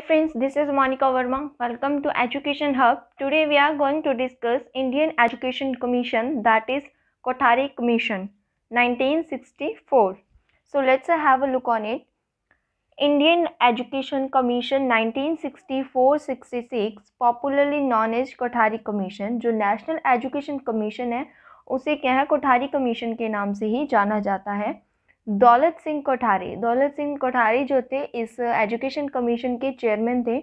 friends, this is Monica Verma. Welcome to Education Hub. Today we are going to discuss Indian Education Commission, that is Kothari Commission 1964. So let's have a look on it. Indian Education Commission 1964-66 popularly known as Kothari commission, जो national education commission है उसे क्या है Kothari commission के नाम से ही जाना जाता है। दौलत सिंह कोठारी जो थे इस एजुकेशन कमीशन के चेयरमैन थे।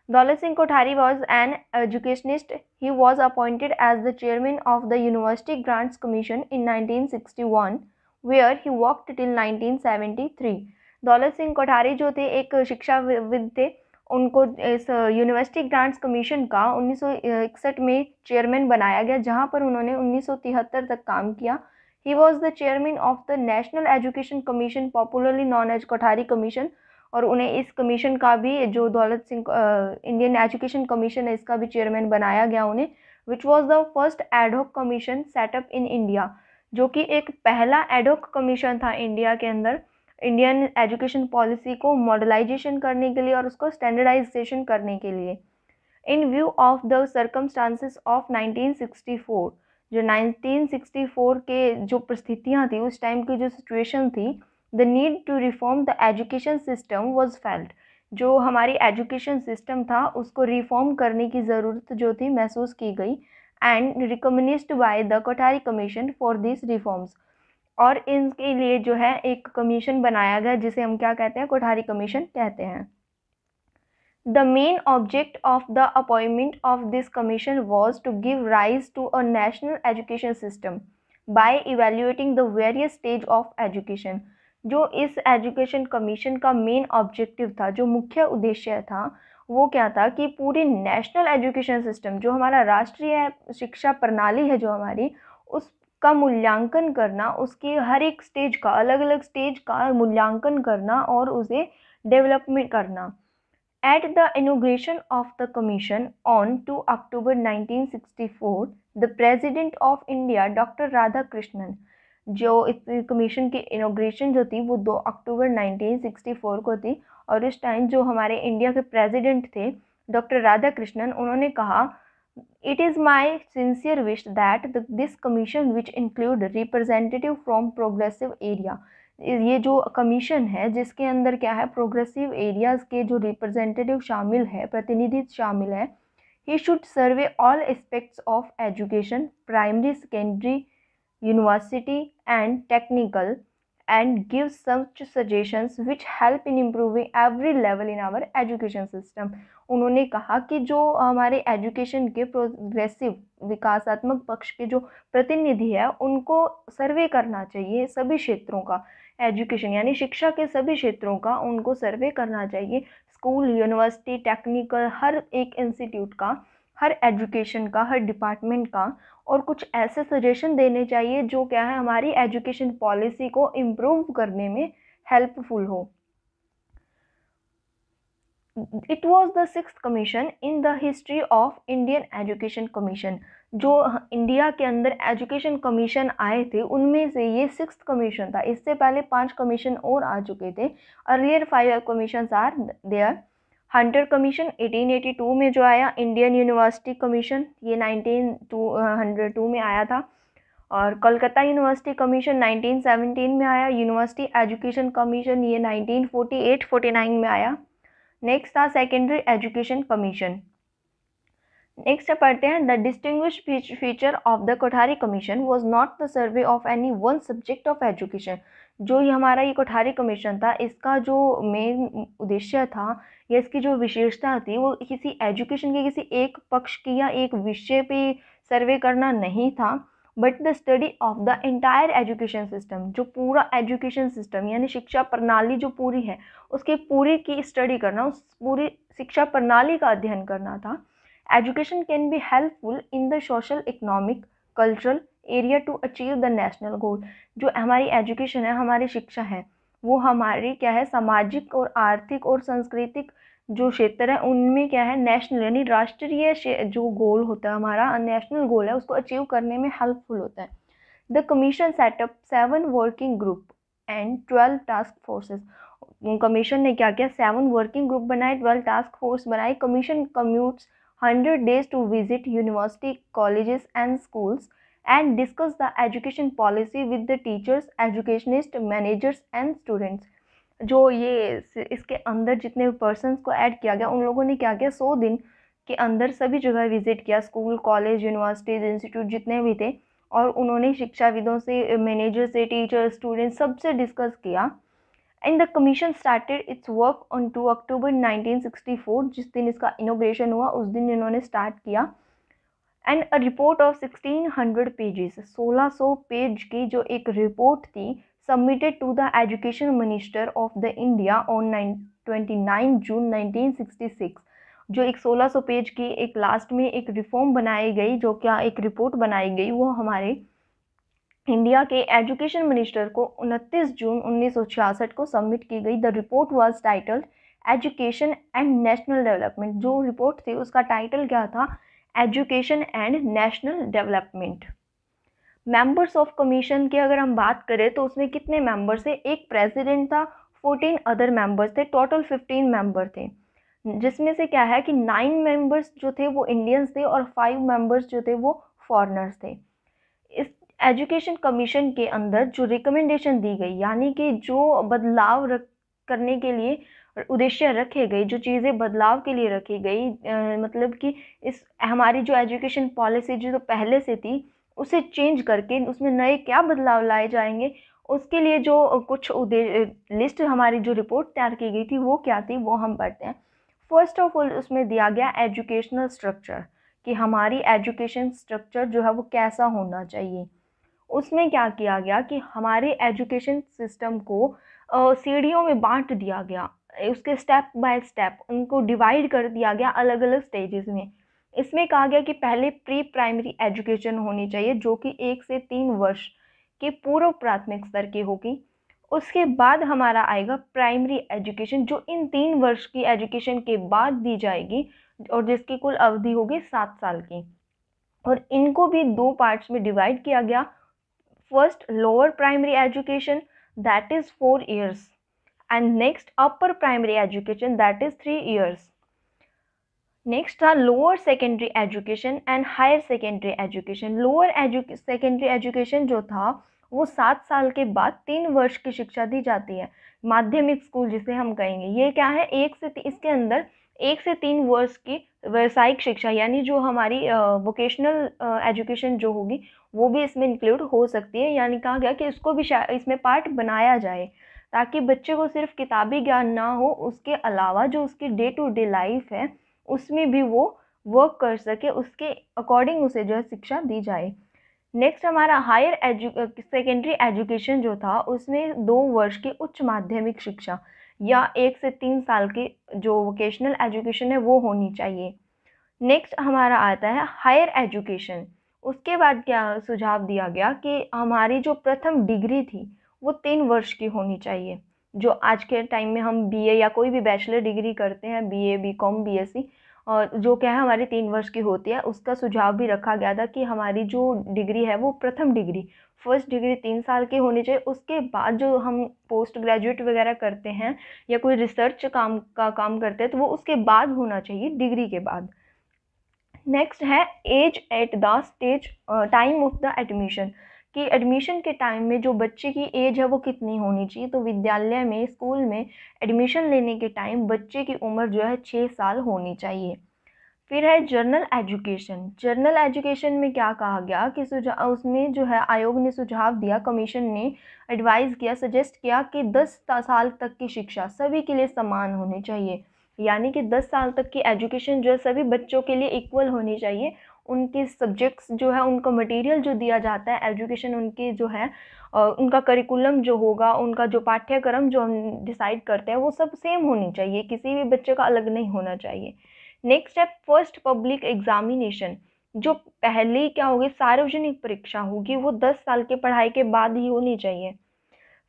Daulat Singh Kothari was an educationist. He was appointed as the chairman of the University Grants Commission in 1961, where he worked till 1973. Daulat Singh Kothari जो थे एक शिक्षाविद थे। उनको इस यूनिवर्सिटी ग्रांट्स कमीशन का 1961 में चेयरमैन बनाया गया, जहां पर उन्होंने 1973 तक काम किया। He was the chairman of the National Education Commission, popularly known as Kothari commission, और उन्हें इस कमीशन का भी जो Daulat Singh Indian education commission है इसका भी चेयरमैन बनाया गया उन्हें, which was the first ad hoc commission setup in India, जो कि एक पहला एडहॉक कमीशन था इंडिया के अंदर इंडियन एजुकेशन पॉलिसी को मॉडलाइजेशन करने के लिए और उसको स्टैंडर्डाइजेशन करने के लिए। इन view of the circumstances of 1964, जो 1964 के जो परिस्थितियाँ थी उस टाइम की जो सिचुएशन थी, the need to reform the education system was felt, जो हमारी एजुकेशन सिस्टम था उसको रिफॉर्म करने की ज़रूरत जो थी महसूस की गई, and recommended by the Kothari commission for this reforms, और इनके लिए जो है एक कमीशन बनाया गया जिसे हम क्या कहते हैं, कोठारी कमीशन कहते हैं। The main object of the appointment of this commission was to give rise to a national education system by evaluating the various stage of education. जो इस एजुकेशन कमीशन का मेन ऑब्जेक्टिव था, जो मुख्य उद्देश्य था, वो क्या था कि पूरी नेशनल एजुकेशन सिस्टम, जो हमारा राष्ट्रीय शिक्षा प्रणाली है जो हमारी, उसका मूल्यांकन करना, उसकी हर एक स्टेज का अलग अलग स्टेज का मूल्यांकन करना और उसे डेवलपमेंट करना। At the inauguration of the commission on 2 October 1964, the President of India, Dr. Radhakrishnan, जो इस कमीशन की इनोग्रेशन जो थी वो 2 अक्टूबर 1964 को थी, और इस टाइम जो हमारे इंडिया के प्रेसिडेंट थे डॉक्टर राधाकृष्णन, उन्होंने कहा, it is my sincere wish that this commission which include representative from progressive area, ये जो कमीशन है जिसके अंदर क्या है प्रोग्रेसिव एरियाज़ के जो रिप्रेजेंटेटिव शामिल है, प्रतिनिधि शामिल है, he should survey all aspects of education, primary, secondary, university and technical, and give such suggestions which help in improving every level in our education system. उन्होंने कहा कि जो हमारे एजुकेशन के प्रोग्रेसिव विकासात्मक पक्ष के जो प्रतिनिधि है उनको सर्वे करना चाहिए, सभी क्षेत्रों का एजुकेशन यानी शिक्षा के सभी क्षेत्रों का उनको सर्वे करना चाहिए, स्कूल, यूनिवर्सिटी, टेक्निकल, हर एक इंस्टीट्यूट का, हर एजुकेशन का, हर डिपार्टमेंट का, और कुछ ऐसे सजेशन देने चाहिए जो क्या है हमारी एजुकेशन पॉलिसी को इम्प्रूव करने में हेल्पफुल हो। It was the 6th commission in the history of Indian education commission. जो इंडिया के अंदर एजुकेशन कमीशन आए थे उनमें से ये 6th कमीशन था। इससे पहले 5 कमीशन और आ चुके थे। Earlier 5 commission are there. Hunter commission 1882 में जो आया, इंडियन यूनिवर्सिटी कमीशन ये 1902 में आया था, और कलकत्ता यूनिवर्सिटी कमीशन 1917 में आया, यूनिवर्सिटी एजुकेशन कमीशन ये 1948-49 में आया। नेक्स्ट था सेकेंडरी एजुकेशन कमीशन। नेक्स्ट पढ़ते हैं, the distinguished feature of the Kothari commission was not the survey of any one subject of education. जो ये हमारा ये कोठारी कमीशन था, इसका जो मेन उद्देश्य था या इसकी जो विशेषता थी वो किसी एजुकेशन के किसी एक पक्ष की या एक विषय पे सर्वे करना नहीं था, but the study of the entire education system, जो पूरा एजुकेशन सिस्टम यानी शिक्षा प्रणाली जो पूरी है उसके पूरी की स्टडी करना, उस पूरी शिक्षा प्रणाली का अध्ययन करना था। Education can be helpful in the social, economic, cultural area to achieve the national goal. जो हमारी एजुकेशन है, हमारी शिक्षा है, वो हमारी क्या है सामाजिक और आर्थिक और सांस्कृतिक जो क्षेत्र है उनमें क्या है नेशनल यानी राष्ट्रीय जो गोल होता है हमारा नेशनल गोल है उसको अचीव करने में हेल्पफुल होता है। The commission setup 7 working group and 12 task forces. Commission ने क्या किया, 7 वर्किंग ग्रुप बनाए, 12 टास्क फोर्स बनाई। Commission commutes 100 days to visit university, colleges and schools and discuss the education policy with the teachers, educationists, managers and students। जो ये इसके अंदर जितने पर्सन्स को ऐड किया गया, उन लोगों ने क्या किया, 100 दिन के अंदर सभी जगह विजिट किया, स्कूल, कॉलेज, यूनिवर्सिटीज, इंस्टीट्यूट जितने भी थे, और उन्होंने शिक्षाविदों से, मैनेजर से, टीचर, स्टूडेंट सबसे डिस्कस किया। And the commission started it's work on 2 अक्टूबर 1964। जिस दिन इसका इनोग्रेशन हुआ उस दिन इन्होंने स्टार्ट किया। And a report of 1600 pages, 1600 page की जो एक रिपोर्ट थी, submitted to the education minister of the India on 29 June 1966। जो एक 1600 पेज की एक लास्ट में एक रिफॉर्म बनाई गई, जो क्या एक रिपोर्ट बनाई गई, वो हमारे इंडिया के एजुकेशन मिनिस्टर को 29 जून 1966 को सबमिट की गई। The report was titled education and national development. जो रिपोर्ट थी उसका टाइटल क्या था, education and national development. Members of commission की अगर हम बात करें तो उसमें कितने मेंबर्स थे, एक प्रेसिडेंट था, 14 अदर मेंबर्स थे, टोटल 15 मेंबर थे, जिसमें से क्या है कि 9 मेंबर्स जो थे वो इंडियंस थे और 5 मेंबर्स जो थे वो फॉरेनर्स थे। इस एजुकेशन कमीशन के अंदर जो रिकमेंडेशन दी गई, यानी कि जो बदलाव करने के लिए उद्देश्य रखे गए, जो चीज़ें बदलाव के लिए रखी गई, मतलब कि इस हमारी जो एजुकेशन पॉलिसी जो पहले से थी उसे चेंज करके उसमें नए क्या बदलाव लाए जाएंगे, उसके लिए जो कुछ लिस्ट हमारी जो रिपोर्ट तैयार की गई थी वो क्या थी, वो हम पढ़ते हैं। फर्स्ट ऑफ ऑल उसमें दिया गया एजुकेशनल स्ट्रक्चर, कि हमारी एजुकेशन स्ट्रक्चर जो है वो कैसा होना चाहिए। उसमें क्या किया गया कि हमारे एजुकेशन सिस्टम को सीढ़ियों में बांट दिया गया, उसके स्टेप बाय स्टेप उनको डिवाइड कर दिया गया अलग अलग स्टेजेस में। इसमें कहा गया कि पहले प्री प्राइमरी एजुकेशन होनी चाहिए, जो कि 1 से 3 वर्ष के पूर्व प्राथमिक स्तर की होगी। उसके बाद हमारा आएगा प्राइमरी एजुकेशन, जो इन 3 वर्ष की एजुकेशन के बाद दी जाएगी और जिसकी कुल अवधि होगी 7 साल की। और इनको भी 2 पार्ट्स में डिवाइड किया गया। First lower primary education, that is 4 years, and next upper primary education, that is 3 years। Next था lower secondary education and higher secondary education. Lower secondary education जो था वो 7 साल के बाद 3 वर्ष की शिक्षा दी जाती है, माध्यमिक स्कूल जिसे हम कहेंगे। ये क्या है, इसके अंदर 1 से 3 वर्ष की व्यावसायिक शिक्षा, यानी जो हमारी वोकेशनल एजुकेशन जो होगी वो भी इसमें इंक्लूड हो सकती है। यानी कहा गया कि इसको भी इसमें पार्ट बनाया जाए, ताकि बच्चे को सिर्फ किताबी ज्ञान ना हो, उसके अलावा जो उसकी डे टू डे लाइफ है उसमें भी वो वर्क कर सके, उसके अकॉर्डिंग उसे जो है शिक्षा दी जाए। नेक्स्ट हमारा हायर सेकेंडरी एजुकेशन जो था उसमें 2 वर्ष की उच्च माध्यमिक शिक्षा या 1 से 3 साल की जो वोकेशनल एजुकेशन है वो होनी चाहिए। नेक्स्ट हमारा आता है हायर एजुकेशन। उसके बाद क्या सुझाव दिया गया कि हमारी जो प्रथम डिग्री थी वो 3 वर्ष की होनी चाहिए। जो आज के टाइम में हम बीए या कोई भी बैचलर डिग्री करते हैं, बीए, बीकॉम, बीएससी, और जो क्या है हमारी 3 वर्ष की होती है, उसका सुझाव भी रखा गया था कि हमारी जो डिग्री है वो प्रथम डिग्री, फर्स्ट डिग्री 3 साल की होनी चाहिए। उसके बाद जो हम पोस्ट ग्रेजुएट वगैरह करते हैं या कोई रिसर्च काम करते हैं तो वो उसके बाद होना चाहिए, डिग्री के बाद। नेक्स्ट है age at the stage time of the admission, कि एडमिशन के टाइम में जो बच्चे की एज है वो कितनी होनी चाहिए। तो विद्यालय में, स्कूल में एडमिशन लेने के टाइम बच्चे की उम्र जो है 6 साल होनी चाहिए। फिर है जर्नल एजुकेशन। जर्नल एजुकेशन में क्या कहा गया कि उसमें जो है आयोग ने सुझाव दिया, कमीशन ने एडवाइज़ किया, सजेस्ट किया कि 10 साल तक की शिक्षा सभी के लिए समान होनी चाहिए। यानी कि 10 साल तक की एजुकेशन जो है सभी बच्चों के लिए इक्वल होनी चाहिए। उनके सब्जेक्ट्स जो है, उनको मटेरियल जो दिया जाता है, एजुकेशन उनकी जो है उनका करिकुलम जो होगा, उनका जो पाठ्यक्रम जो हम डिसाइड करते हैं वो सब सेम होनी चाहिए, किसी भी बच्चे का अलग नहीं होना चाहिए। नेक्स्ट है फर्स्ट पब्लिक एग्जामिनेशन। जो पहली क्या होगी सार्वजनिक परीक्षा होगी वो 10 साल की पढ़ाई के बाद ही होनी चाहिए।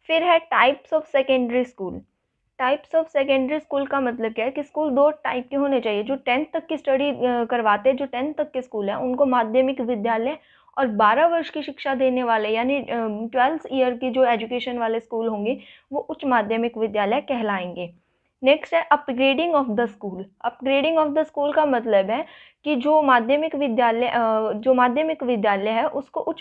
फिर है types of secondary school. Types of secondary school का मतलब क्या है कि स्कूल 2 टाइप के होने चाहिए। जो 10th तक की स्टडी करवाते हैं, जो 10th तक के स्कूल हैं उनको माध्यमिक विद्यालय और 12 वर्ष की शिक्षा देने वाले यानी 12th ईयर की जो एजुकेशन वाले स्कूल होंगे वो उच्च माध्यमिक विद्यालय कहलाएंगे। नेक्स्ट है upgrading of the school. Upgrading of the school का मतलब है कि जो माध्यमिक विद्यालय है उसको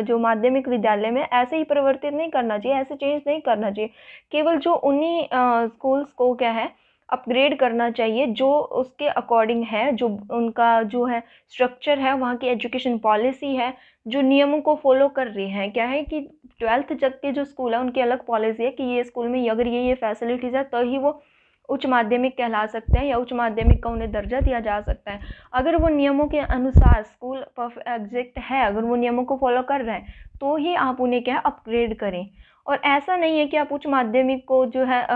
जो माध्यमिक विद्यालय में ऐसे ही परिवर्तित नहीं करना चाहिए, ऐसे चेंज नहीं करना चाहिए। केवल जो उन्हीं स्कूल्स को क्या है अपग्रेड करना चाहिए जो उसके अकॉर्डिंग है, जो उनका जो है स्ट्रक्चर है, वहाँ की एजुकेशन पॉलिसी है, जो नियमों को फॉलो कर रही हैं। क्या है कि 12th तक के जो स्कूल है उनकी अलग पॉलिसी है कि ये स्कूल में अगर ये फैसिलिटीज़ है तो ही वो उच्च माध्यमिक कहला सकते हैं या उच्च माध्यमिक का उन्हें दर्जा दिया जा सकता है। अगर वो नियमों के अनुसार स्कूल एग्जैक्ट है, अगर वो नियमों को फॉलो कर रहे हैं तो ही आप उन्हें क्या अपग्रेड करें। और ऐसा नहीं है कि आप उच्च माध्यमिक को जो है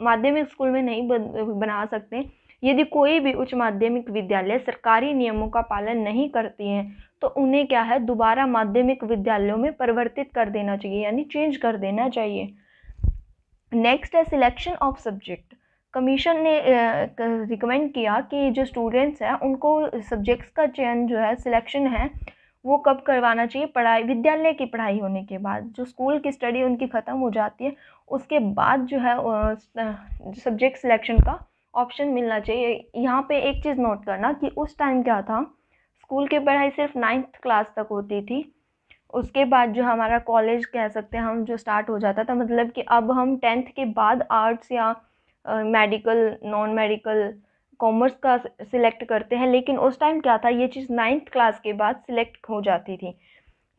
माध्यमिक स्कूल में नहीं बना सकते। यदि कोई भी उच्च माध्यमिक विद्यालय सरकारी नियमों का पालन नहीं करती हैं तो उन्हें क्या है दोबारा माध्यमिक विद्यालयों में परिवर्तित कर देना चाहिए, यानी चेंज कर देना चाहिए। नेक्स्ट है सिलेक्शन ऑफ सब्जेक्ट। कमीशन ने रिकमेंड किया कि जो स्टूडेंट्स हैं उनको सब्जेक्ट्स का चयन जो है सिलेक्शन है वो कब करवाना चाहिए, विद्यालय की पढ़ाई होने के बाद। जो स्कूल की स्टडी उनकी ख़त्म हो जाती है उसके बाद जो है सब्जेक्ट सिलेक्शन का ऑप्शन मिलना चाहिए। यहाँ पे एक चीज़ नोट करना कि उस टाइम क्या था, स्कूल की पढ़ाई सिर्फ 9th क्लास तक होती थी। उसके बाद जो हमारा कॉलेज कह सकते हैं हम जो स्टार्ट हो जाता था, मतलब कि अब हम 10th के बाद आर्ट्स या मेडिकल, नॉन मेडिकल, कॉमर्स का सिलेक्ट करते हैं। लेकिन उस टाइम क्या था, ये चीज़ 9th क्लास के बाद सिलेक्ट हो जाती थी।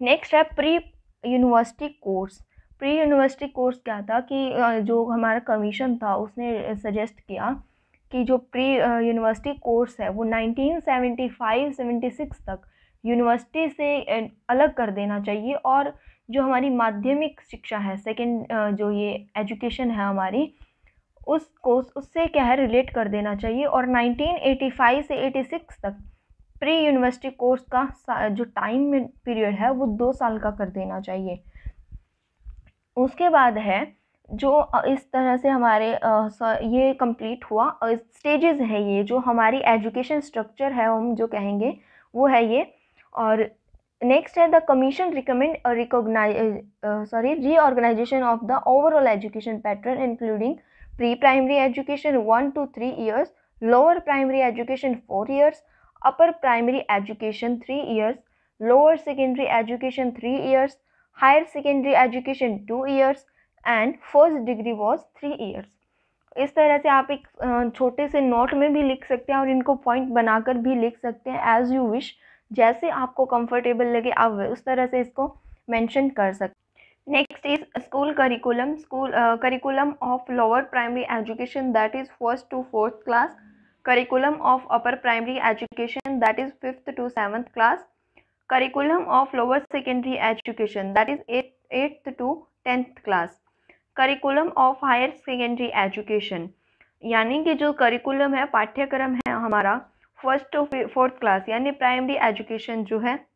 नेक्स्ट है pre university course. Pre university course क्या था कि जो हमारा कमीशन था उसने सजेस्ट किया कि जो प्री यूनिवर्सिटी कोर्स है वो 1975-76 तक यूनिवर्सिटी से अलग कर देना चाहिए, और जो हमारी माध्यमिक शिक्षा है, सेकेंड जो ये एजुकेशन है हमारी, उससे क्या है रिलेट कर देना चाहिए। और 1985 से 86 तक प्री यूनिवर्सिटी कोर्स का जो टाइम पीरियड है वो 2 साल का कर देना चाहिए। उसके बाद है जो इस तरह से हमारे ये कंप्लीट हुआ। स्टेजेस है ये जो हमारी एजुकेशन स्ट्रक्चर है हम जो कहेंगे वो है ये। और नेक्स्ट है the commission recommend reorganisation of the overall education pattern including pre primary education 1 to 3 years, lower primary education 4 years, upper primary education 3 years, lower secondary education 3 years, higher secondary education 2 years and first degree was 3 years। इस तरह से आप एक छोटे से note में भी लिख सकते हैं और इनको पॉइंट बनाकर भी लिख सकते हैं, एज यू विश, जैसे आपको कंफर्टेबल लगे आप उस तरह से इसको मेंशन कर सकते हैं। Next is school curriculum. School curriculum of lower primary education that is 1st to 4th class, curriculum of upper primary education that is 5th to 7th class, curriculum of lower secondary education that is 8th to 10th class, curriculum of higher secondary education, यानी कि जो curriculum है पाठ्यक्रम है हमारा 1st to 4th class यानी primary education जो है,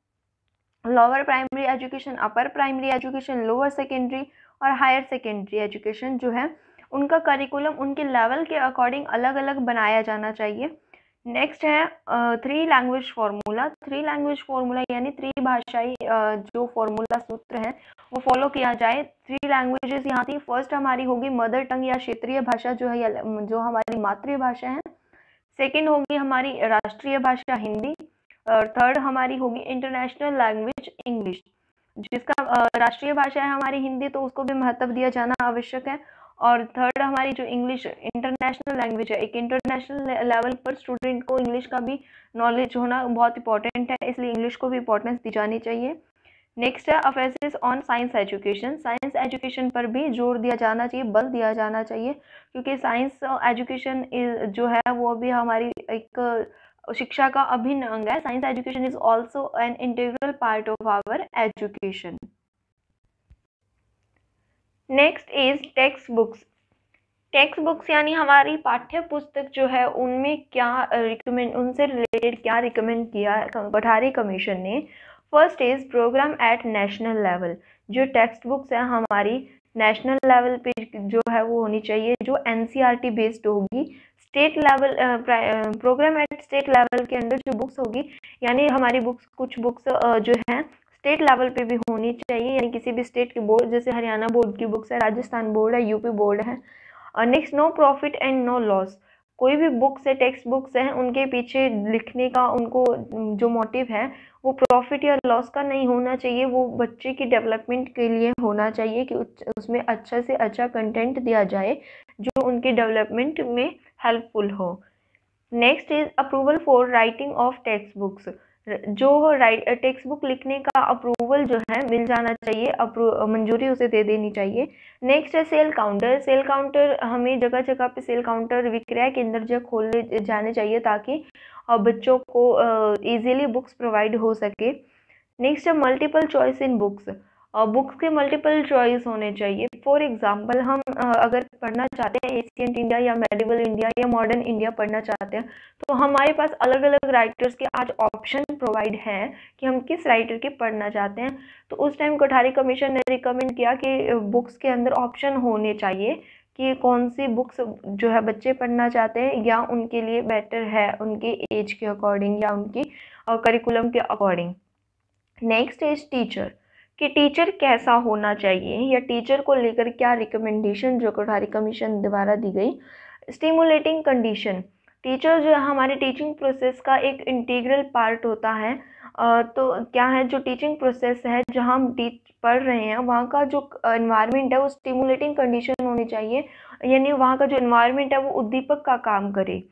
लोअर प्राइमरी एजुकेशन, अपर प्राइमरी एजुकेशन, लोअर सेकेंडरी और हायर सेकेंडरी एजुकेशन जो है उनका करिकुलम उनके लेवल के अकॉर्डिंग अलग अलग बनाया जाना चाहिए। नेक्स्ट है 3 लैंग्वेज फार्मूला। 3 लैंग्वेज फार्मूला यानी त्रिभाषाई जो फार्मूला सूत्र है वो फॉलो किया जाए। 3 लैंग्वेजेस यहाँ थी। फर्स्ट हमारी होगी मदर टंग या क्षेत्रीय भाषा जो है जो हमारी मातृभाषा है। सेकेंड होगी हमारी राष्ट्रीय भाषा हिंदी, और थर्ड हमारी होगी इंटरनेशनल लैंग्वेज इंग्लिश। जिसका राष्ट्रीय भाषा है हमारी हिंदी तो उसको भी महत्व दिया जाना आवश्यक है। और थर्ड हमारी जो इंग्लिश इंटरनेशनल लैंग्वेज है, एक इंटरनेशनल लेवल पर स्टूडेंट को इंग्लिश का भी नॉलेज होना बहुत इंपॉर्टेंट है, इसलिए इंग्लिश को भी इंपॉर्टेंस दी जानी चाहिए। नेक्स्ट है emphasis on science education. Science education पर भी जोर दिया जाना चाहिए, बल दिया जाना चाहिए, क्योंकि साइंस एजुकेशन जो है वो भी हमारी एक शिक्षा का अभिन्न अंग है। Science education is also an integral part of our education. Next is text books. Text books यानी हमारी पाठ्य पुस्तक जो है उनमें क्या उनसे रिलेटेड क्या रिकमेंड किया कोठारी कमीशन ने। First is programme at national level. जो टेक्स्ट बुक्स है हमारी नेशनल लेवल पे जो है वो होनी चाहिए, जो NCERT बेस्ड होगी। State level programme at state level के अंडर जो बुक्स होगी, यानी हमारी बुक्स कुछ बुक्स जो हैं स्टेट लेवल पे भी होनी चाहिए, यानी किसी भी स्टेट की बोर्ड, जैसे हरियाणा बोर्ड की बुक्स है, राजस्थान बोर्ड है, यूपी बोर्ड है। Next, no profit and no loss. कोई भी बुक्स है, टेक्स्ट बुक्स हैं, उनके पीछे लिखने का उनको जो मोटिव है वो प्रॉफिट या लॉस का नहीं होना चाहिए, वो बच्चे की डेवलपमेंट के लिए होना चाहिए कि उसमें अच्छा से अच्छा कंटेंट दिया जाए जो उनके डेवलपमेंट में हेल्पफुल हो। Next is approval for writing of text books. जो टेक्स्ट बुक लिखने का अप्रूवल जो है मिल जाना चाहिए, मंजूरी उसे दे देनी चाहिए। नेक्स्ट है सेल काउंटर। सेल काउंटर हमें जगह जगह पे सेल काउंटर, विक्रय केंद्र जो खोले जाने चाहिए ताकि बच्चों को इजीली बुक्स प्रोवाइड हो सके। नेक्स्ट है multiple choice in books. Books के मल्टीपल चॉइस होने चाहिए। फॉर एग्जांपल, हम अगर पढ़ना चाहते हैं एशियंट इंडिया या मेडिवल इंडिया या मॉडर्न इंडिया पढ़ना चाहते हैं, तो हमारे पास अलग अलग राइटर्स के आज ऑप्शन प्रोवाइड हैं कि हम किस राइटर के पढ़ना चाहते हैं। तो उस टाइम कोठारी कमीशन ने रिकमेंड किया कि बुक्स के अंदर ऑप्शन होने चाहिए कि कौन सी बुक्स जो है बच्चे पढ़ना चाहते हैं या उनके लिए बेटर है उनके एज के अकॉर्डिंग या उनकी करिकुलम के अकॉर्डिंग। नेक्स्ट इज टीचर, कि टीचर कैसा होना चाहिए या टीचर को लेकर क्या रिकमेंडेशन जो कोठारी कमीशन द्वारा दी गई। स्टिमुलेटिंग कंडीशन, टीचर जो है हमारे टीचिंग प्रोसेस का एक इंटीग्रल पार्ट होता है। तो क्या है, जो टीचिंग प्रोसेस है जहाँ हम पढ़ रहे हैं वहाँ का जो एनवायरनमेंट है वो स्टिमुलेटिंग कंडीशन होनी चाहिए, यानी वहाँ का जो एनवायरनमेंट है वो उद्दीपक का काम करे।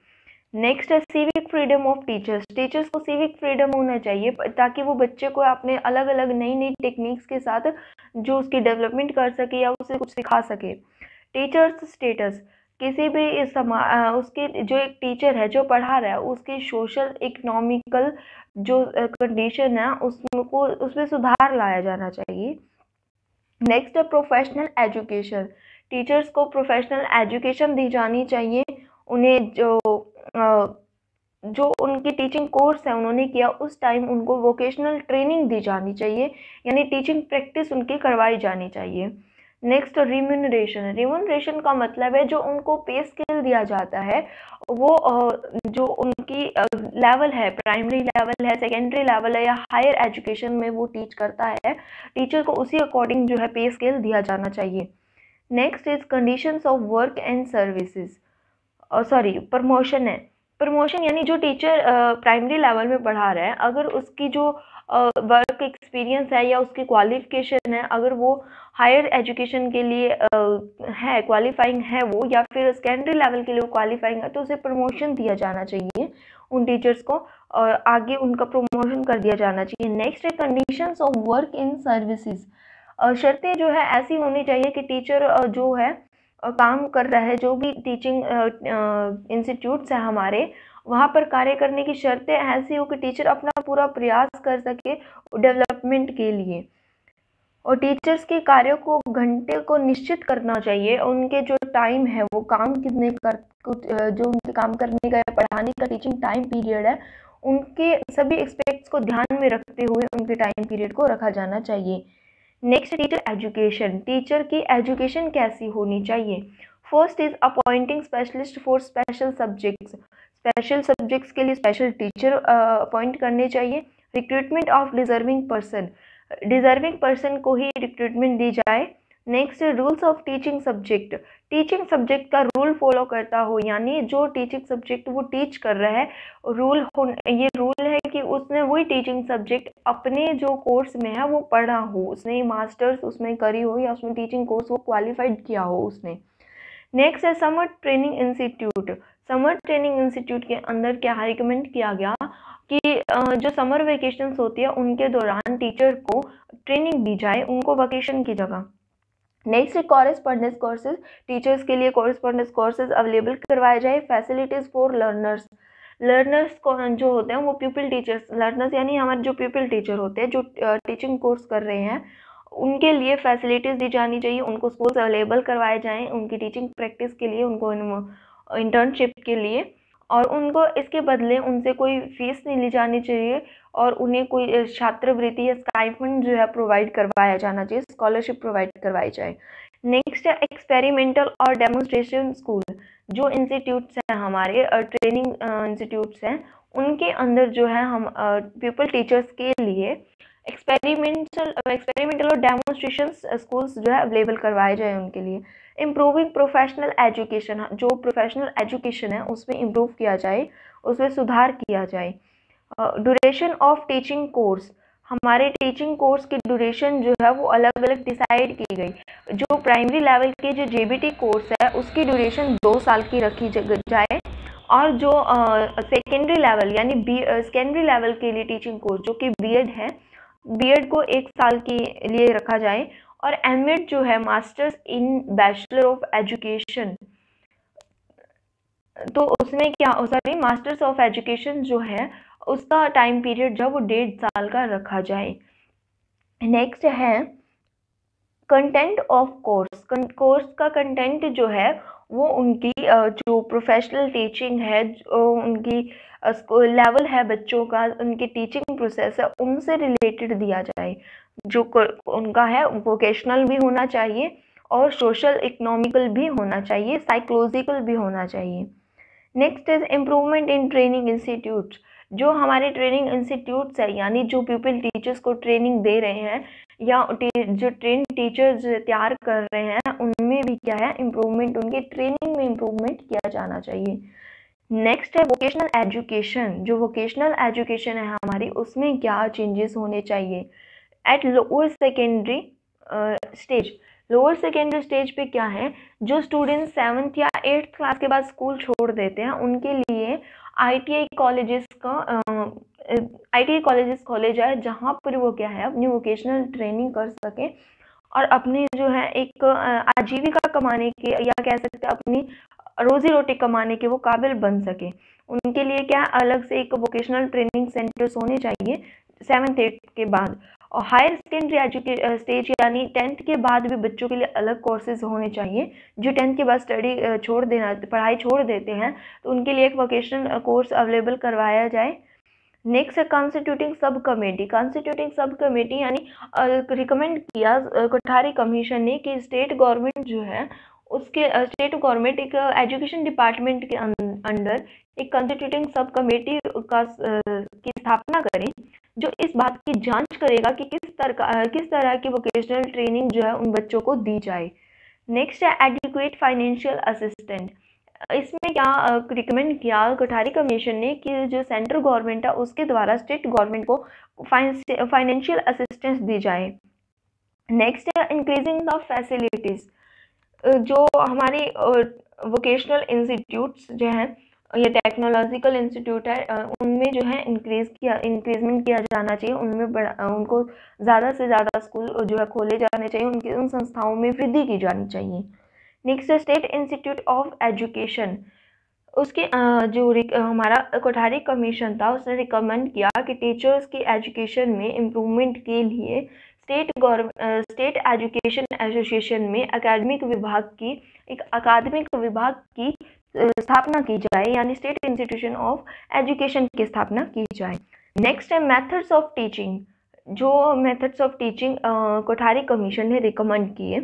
नेक्स्ट है civic freedom of teachers. Teachers को सिविक फ्रीडम होना चाहिए ताकि वो बच्चे को अपने अलग अलग नई नई टेक्निक्स के साथ जो उसकी डेवलपमेंट कर सके या उसे कुछ सिखा सके। टीचर्स स्टेटस, किसी भी उसके जो एक टीचर है जो पढ़ा रहा है उसकी सोशल इकोनॉमिकल जो कंडीशन है उसको उसमें सुधार लाया जाना चाहिए। नेक्स्ट है प्रोफेशनल एजुकेशन। टीचर्स को प्रोफेशनल एजुकेशन दी जानी चाहिए। उन्हें जो उनकी टीचिंग कोर्स है उन्होंने किया उस टाइम उनको वोकेशनल ट्रेनिंग दी जानी चाहिए, यानी टीचिंग प्रैक्टिस उनकी करवाई जानी चाहिए। Next remuneration. रिम्यूनरेशन का मतलब है जो उनको पे स्केल दिया जाता है वो जो उनकी लेवल है, प्राइमरी लेवल है, सेकेंडरी लेवल है या हायर एजुकेशन में वो टीच करता है, टीचर को उसी अकॉर्डिंग जो है पे स्केल दिया जाना चाहिए। Next is conditions of work and services, promotion है। प्रमोशन यानी जो टीचर प्राइमरी लेवल में पढ़ा रहा है अगर उसकी जो वर्क एक्सपीरियंस है या उसकी क्वालिफिकेशन है, अगर वो हायर एजुकेशन के लिए है, क्वालिफाइंग है वो, या फिर सेकेंडरी लेवल के लिए क्वालिफाइंग है, तो उसे प्रमोशन दिया जाना चाहिए उन टीचर्स को, आगे उनका प्रमोशन कर दिया जाना चाहिए। नेक्स्ट है conditions of work in services. शर्तें जो है ऐसी होनी चाहिए कि टीचर जो है काम कर रहा है, जो भी टीचिंग इंस्टीट्यूट्स हैं हमारे, वहाँ पर कार्य करने की शर्तें ऐसी हो कि टीचर अपना पूरा प्रयास कर सके डेवलपमेंट के लिए। और टीचर्स के कार्यों को घंटे को निश्चित करना चाहिए, उनके जो टाइम है वो काम कितने जो उनके काम करने का या पढ़ाने का टीचिंग टाइम पीरियड है, उनके सभी एक्सपेक्ट्स को ध्यान में रखते हुए उनके टाइम पीरियड को रखा जाना चाहिए। Next teacher education. टीचर की एजुकेशन कैसी होनी चाहिए। First is appointing specialist for special subjects. Special subjects के लिए स्पेशल टीचर अपॉइंट करने चाहिए। Recruitment of deserving person, deserving person को ही रिक्रूटमेंट दी जाए। Next rules of teaching subject, teaching subject का रूल फॉलो करता हो, यानी जो टीचिंग सब्जेक्ट वो टीच कर रहा है ये रूल है कि उसने वही टीचिंग सब्जेक्ट अपने जो कोर्स में है वो पढ़ा हो, उसने मास्टर्स उसमें करी हो या उसमें टीचिंग कोर्स वो क्वालिफाइड किया हो उसने। नेक्स्ट है summer training institute. Summer training institute के अंदर क्या रिकमेंड किया गया कि जो समर वेकेशंस होती है उनके दौरान टीचर को ट्रेनिंग दी जाए, उनको वेकेशन की जगह। नेक्स्ट है कॉरेस्पॉन्डेंस कोर्सेज। टीचर्स के लिए कॉरेस्पॉन्डेंस कोर्सेज अवेलेबल करवाए जाए। फैसिलिटीज़ फॉर लर्नर्स, लर्नर्स को जो होते हैं वो प्यूपिल टीचर्स, लर्नर्स यानी हमारे जो प्यूपिल टीचर होते हैं जो टीचिंग कोर्स कर रहे हैं, उनके लिए फैसिलिटीज़ दी जानी चाहिए, उनको स्कूल्स अवेलेबल करवाए जाएँ उनकी टीचिंग प्रैक्टिस के लिए, उनको इंटर्नशिप के लिए, और उनको इसके बदले उनसे कोई फीस नहीं ली जानी चाहिए और उन्हें कोई छात्रवृत्ति या स्टाइपेंड जो है प्रोवाइड करवाया जाना चाहिए, स्कॉलरशिप प्रोवाइड करवाई जाए। नेक्स्ट है एक्सपेरिमेंटल और डेमोन्स्ट्रेशन स्कूल। जो इंस्टीट्यूट्स हैं हमारे ट्रेनिंग इंस्टीट्यूट्स हैं उनके अंदर जो है हम पीपल टीचर्स के लिए एक्सपेरिमेंटल और डेमोन्स्ट्रेशन स्कूल्स जो है अवेलेबल करवाए जाए उनके लिए। इम्प्रूविंग प्रोफेशनल एजुकेशन, जो प्रोफेशनल एजुकेशन है उसमें इम्प्रूव किया जाए, उसमें सुधार किया जाए। ड्यूरेशन ऑफ टीचिंग कोर्स, हमारे टीचिंग कोर्स की ड्यूरेशन जो है वो अलग अलग डिसाइड की गई। जो प्राइमरी लेवल के जो जेबीटी कोर्स है उसकी ड्यूरेशन 2 साल की रखी जाए, और जो सेकेंडरी लेवल यानी सेकेंडरी लेवल के लिए टीचिंग कोर्स जो कि बीएड है, बीएड को 1 साल के लिए रखा जाए। और एमएड जो है masters in bachelor of education, तो उसमें क्या सॉरी मास्टर्स ऑफ एजुकेशन जो है उसका टाइम पीरियड जो वो 1.5 साल का रखा जाए। नेक्स्ट है कंटेंट ऑफ कोर्स। कोर्स का कंटेंट जो है वो उनकी जो प्रोफेशनल टीचिंग है, जो उनकी लेवल है बच्चों का, उनकी टीचिंग प्रोसेस है, उनसे रिलेटेड दिया जाए। जो उनका है वोकेशनल भी होना चाहिए और सोशल इकोनॉमिकल भी होना चाहिए, साइकोलॉजिकल भी होना चाहिए। Next is improvement in training institute. जो हमारे ट्रेनिंग इंस्टीट्यूट्स है यानी जो पीपल टीचर्स को ट्रेनिंग दे रहे हैं या जो ट्रेन टीचर्स तैयार कर रहे हैं उनमें भी क्या है इम्प्रूवमेंट, उनके ट्रेनिंग में इम्प्रूवमेंट किया जाना चाहिए। नेक्स्ट है वोकेशनल एजुकेशन। जो वोकेशनल एजुकेशन है हमारी उसमें क्या चेंजेस होने चाहिए। At lower secondary stage, lower secondary stage पे क्या है, जो स्टूडेंट्स 7th या 8th क्लास के बाद स्कूल छोड़ देते हैं उनके लिए आईटीआई कॉलेजेस खोले जाए, जहाँ पर वो क्या है अपनी वोकेशनल ट्रेनिंग कर सके और अपने जो है एक आजीविका कमाने के या कह सकते हैं अपनी रोजी रोटी कमाने के वो काबिल बन सके। उनके लिए क्या अलग से एक वोकेशनल ट्रेनिंग सेंटर्स होने चाहिए 7th 8th के बाद। और हायर सेकेंडरी स्टेज यानी 10th के बाद भी बच्चों के लिए अलग कोर्सेज होने चाहिए। जो 10th के बाद पढ़ाई छोड़ देते हैं तो उनके लिए एक वोकेशनल कोर्स अवेलेबल करवाया जाए। नेक्स्ट है constituting sub committee. Constituting sub committee यानी रिकमेंड किया कोठारी कमीशन ने कि स्टेट गवर्नमेंट जो है उसके स्टेट गवर्नमेंट एक एजुकेशन डिपार्टमेंट के अंडर एक कॉन्स्टिट्यूटिंग सब कमेटी की स्थापना करें, जो इस बात की जांच करेगा कि किस तरह की वोकेशनल ट्रेनिंग जो है उन बच्चों को दी जाए। नेक्स्ट है एडिक्वेट फाइनेंशियल असिस्टेंट। इसमें क्या रिकमेंड किया कोठारी कमीशन ने कि जो सेंट्रल गवर्नमेंट है उसके द्वारा स्टेट गवर्नमेंट को फाइनेंशियल असिस्टेंस दी जाए। नेक्स्ट है इंक्रीजिंग द फैसिलिटीज़। जो हमारे वोकेशनल इंस्टीट्यूट्स जो हैं या टेक्नोलॉजिकल इंस्टीट्यूट है उनमें जो है इंक्रीजमेंट किया जाना चाहिए, उनमें उनको ज़्यादा से ज़्यादा स्कूल जो है खोले जाने चाहिए, उन संस्थाओं में वृद्धि की जानी चाहिए। Next state institute of education. उसके हमारा कोठारी कमीशन था उसने रिकमेंड किया कि टीचर्स की एजुकेशन में इम्प्रूवमेंट के लिए स्टेट एजुकेशन एसोसिएशन में अकादमिक विभाग की स्थापना की जाए, यानी स्टेट इंस्टीट्यूशन ऑफ एजुकेशन की स्थापना की जाए। नेक्स्ट है मेथड्स ऑफ टीचिंग। जो methods of teaching Kothari commission ने रिकमेंड किए,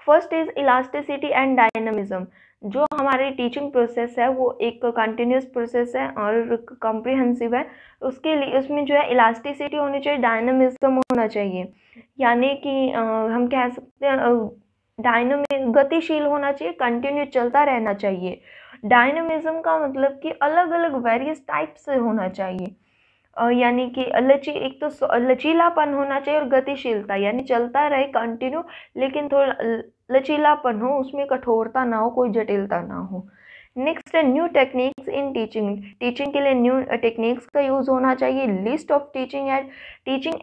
first is elasticity and dynamism. जो हमारी टीचिंग प्रोसेस है वो एक कंटिन्यूस प्रोसेस है और कॉम्प्रिहेंसिव है। उसके लिए उसमें जो है इलास्टिसिटी होनी चाहिए, डायनामिज्म होना चाहिए, यानी कि हम कह सकते हैं गतिशील होना चाहिए, कंटिन्यू चलता रहना चाहिए। डायनामिज्म का मतलब कि अलग अलग वेरियस टाइप से होना चाहिए, यानी कि एक तो लचीलापन होना चाहिए और गतिशीलता, यानी चलता रहे कंटिन्यू लेकिन थोड़ा लचीलापन हो, उसमें कठोरता ना हो, कोई जटिलता ना हो। नेक्स्ट है new techniques in teaching. Teaching के लिए न्यू टेक्निक्स का यूज़ होना चाहिए। लिस्ट ऑफ टीचिंग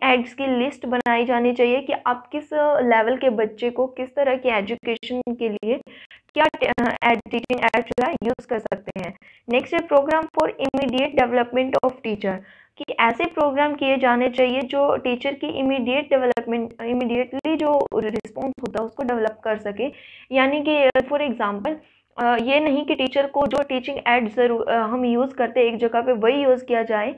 एड्स की लिस्ट बनाई जानी चाहिए कि आप किस लेवल के बच्चे को किस तरह की एजुकेशन के लिए क्या टीचिंग एड जो है यूज़ कर सकते हैं। नेक्स्ट है programme for immediate development of teacher, कि ऐसे प्रोग्राम किए जाने चाहिए जो टीचर की इमीडिएटली जो रिस्पॉन्स होता है उसको डेवलप कर सके। यानी कि फॉर एग्जांपल ये नहीं कि टीचर को जो टीचिंग एड हम यूज़ करते हैं एक जगह पे वही यूज़ किया जाए।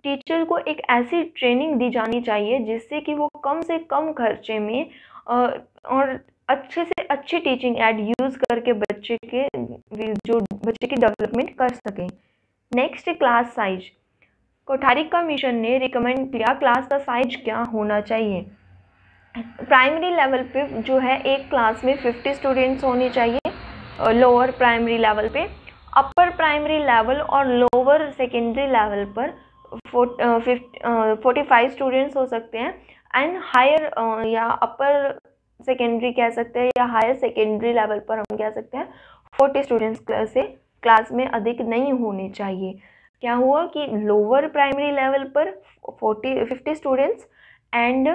टीचर को एक ऐसी ट्रेनिंग दी जानी चाहिए जिससे कि वो कम से कम खर्चे में और अच्छे से अच्छी टीचिंग एड यूज़ करके बच्चे की डेवलपमेंट कर सकें। Next class size. Kothari commission ने रिकमेंड किया क्लास का साइज क्या होना चाहिए। प्राइमरी लेवल पे जो है एक क्लास में 50 स्टूडेंट्स होने चाहिए लोअर प्राइमरी लेवल पे। अपर प्राइमरी लेवल और लोअर सेकेंडरी लेवल पर 45 स्टूडेंट्स हो सकते हैं। एंड हायर या अपर सेकेंडरी कह सकते हैं या हायर सेकेंडरी लेवल पर हम कह सकते हैं 40 स्टूडेंट्स से क्लास में अधिक नहीं होने चाहिए। क्या हुआ कि लोअर प्राइमरी लेवल पर 50 students and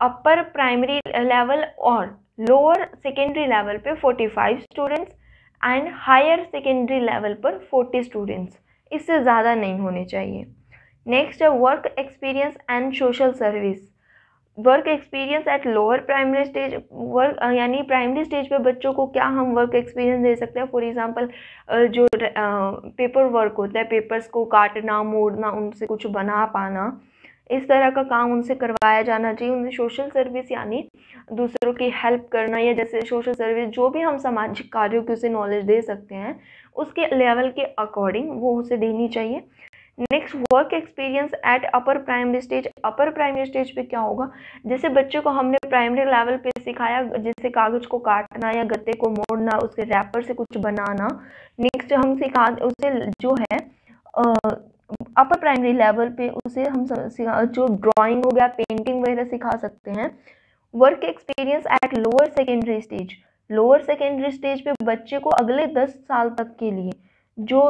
upper primary level और लोअर सेकेंडरी लेवल पे 45 students and higher secondary level पर 40 स्टूडेंट्स, इससे ज़्यादा नहीं होने चाहिए। नेक्स्ट है work experience and social service. Work experience at lower primary stage, work यानी प्राइमरी स्टेज पे बच्चों को क्या हम वर्क एक्सपीरियंस दे सकते हैं। फॉर एग्जांपल जो पेपर वर्क होता है, पेपर्स को काटना, मोड़ना, उनसे कुछ बना पाना, इस तरह का काम उनसे करवाया जाना चाहिए। उनसे सोशल सर्विस यानी दूसरों की हेल्प करना, या जैसे सोशल सर्विस जो भी हम सामाजिक कार्यों की उसे नॉलेज दे सकते हैं उसके लेवल के अकॉर्डिंग वो उसे देनी चाहिए। Next work experience at upper primary stage. Upper primary stage पे क्या होगा, जैसे बच्चों को हमने प्राइमरी लेवल पे सिखाया जैसे कागज को काटना या गत्ते को मोड़ना, उसके रैपर से कुछ बनाना। नेक्स्ट हम सिखा उसे जो है अपर प्राइमरी लेवल पे उसे हम जो ड्राइंग हो गया, पेंटिंग वगैरह सिखा सकते हैं। Work experience at lower secondary stage. Lower secondary stage पे बच्चे को अगले 10 साल तक के लिए जो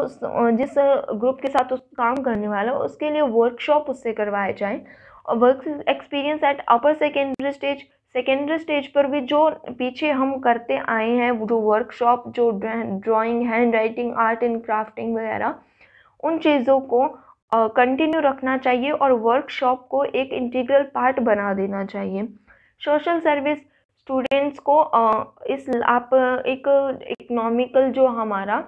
जिस ग्रुप के साथ उस काम करने वाला है उसके लिए वर्कशॉप उससे करवाए जाएं। और work experience at upper secondary stage, secondary stage पर भी जो पीछे हम करते आए हैं जो वर्कशॉप, जो drawing, hand writing, art and crafting वगैरह, उन चीज़ों को कंटिन्यू रखना चाहिए और वर्कशॉप को एक इंटीग्रल पार्ट बना देना चाहिए। सोशल सर्विस स्टूडेंट्स को इस आप एक इकोनॉमिकल जो हमारा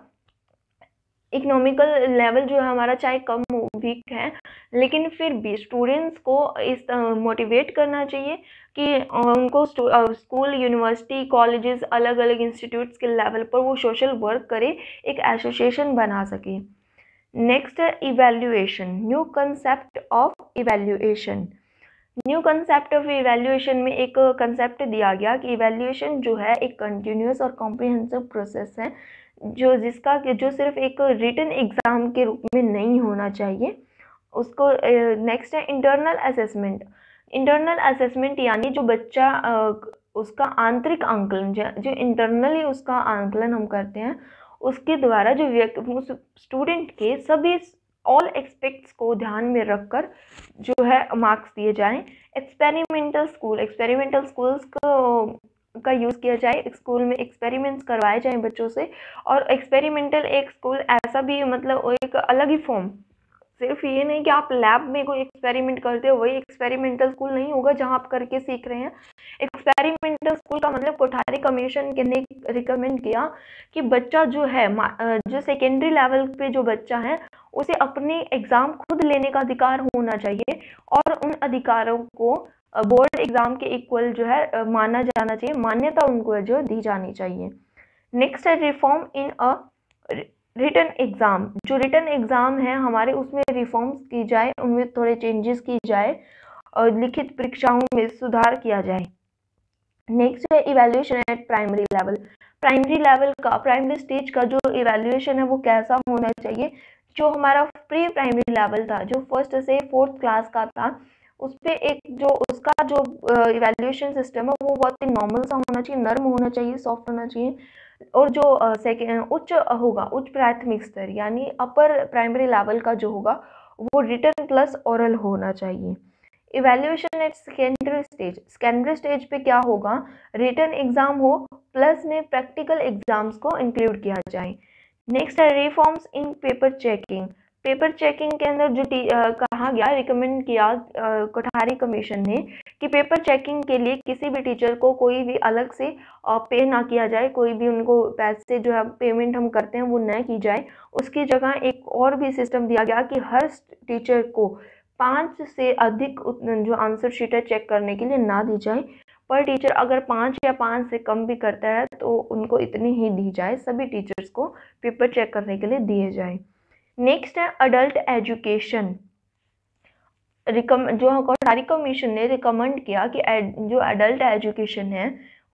इकोनॉमिकल लेवल जो है हमारा चाहे कम वीक है, लेकिन फिर भी स्टूडेंट्स को इस मोटिवेट करना चाहिए कि उनको स्कूल, यूनिवर्सिटी, कॉलेजेस, अलग अलग इंस्टीट्यूट्स के लेवल पर वो सोशल वर्क करे, एक एसोसिएशन बना सके। नेक्स्ट है evaluation, new concept of evaluation. New concept of evaluation में एक कंसेप्ट दिया गया कि इवैल्यूएशन जो है एक कंटिन्यूस और कॉम्प्रिहेंसिव प्रोसेस है जो सिर्फ एक रिटन एग्ज़ाम के रूप में नहीं होना चाहिए उसको। नेक्स्ट है इंटरनल असेसमेंट। इंटरनल असेसमेंट यानी जो बच्चा उसका आंतरिक आंकलन, जो इंटरनली उसका आंकलन हम करते हैं उसके द्वारा जो उस स्टूडेंट के सभी ऑल एस्पेक्ट्स को ध्यान में रखकर जो है मार्क्स दिए जाएं। एक्सपेरिमेंटल स्कूल्स का यूज़ किया जाए, स्कूल में एक्सपेरिमेंट्स करवाए जाएं बच्चों से। और एक्सपेरिमेंटल एक स्कूल ऐसा भी मतलब एक अलग ही फॉर्म, सिर्फ ये नहीं कि आप लैब में कोई एक्सपेरिमेंट करते हो वही एक्सपेरिमेंटल स्कूल नहीं होगा जहाँ आप करके सीख रहे हैं। एक्सपेरिमेंटल स्कूल का मतलब कोठारी कमीशन ने रिकमेंड किया कि बच्चा जो है जो सेकेंडरी लेवल पे जो बच्चा है उसे अपने एग्ज़ाम खुद लेने का अधिकार होना चाहिए और उन अधिकारों को बोर्ड एग्ज़ाम के इक्वल जो है माना जाना चाहिए, मान्यता उनको जो दी जानी चाहिए। नेक्स्ट है reform in a written exam. जो रिटन एग्ज़ाम है हमारे उसमें रिफॉर्म्स की जाए, उनमें थोड़े चेंजेस की जाए और लिखित परीक्षाओं में सुधार किया जाए। नेक्स्ट है evaluation eight primary level. Primary stage का जो इवैल्यूएशन है वो कैसा होना चाहिए। जो हमारा प्री प्राइमरी लेवल था, जो 1st से 4th क्लास का था, उस पर एक जो उसका जो इवैल्यूएशन सिस्टम है वो बहुत ही नॉर्मल सा होना चाहिए, नर्म होना चाहिए, सॉफ्ट होना चाहिए। और जो उच्च प्राथमिक स्तर यानी अपर प्राइमरी लेवल का जो होगा वो रिटन प्लस ओरल होना चाहिए। इवैल्यूएशन एट सेकेंडरी स्टेज पे क्या होगा, रिटन एग्जाम हो प्लस में प्रैक्टिकल एग्जाम्स को इंक्लूड किया जाए। नेक्स्ट है reforms in paper checking. Paper checking के अंदर जो कहा गया, रिकमेंड किया कोठारी कमीशन ने कि पेपर चेकिंग के लिए किसी भी टीचर को कोई भी अलग से पे ना किया जाए, कोई भी उनको पैसे जो है पेमेंट हम करते हैं वो न की जाए। उसकी जगह एक और भी सिस्टम दिया गया कि हर टीचर को 5 से अधिक जो आंसर शीटें चेक करने के लिए ना दी जाए। पर टीचर अगर 5 या 5 से कम भी करता है तो उनको इतनी ही दी जाए, सभी टीचर्स को पेपर चेक करने के लिए दिए जाए। नेक्स्ट है अडल्ट एजुकेशन। जो कोठारी कमीशन ने रिकमेंड किया कि जो एडल्ट एजुकेशन है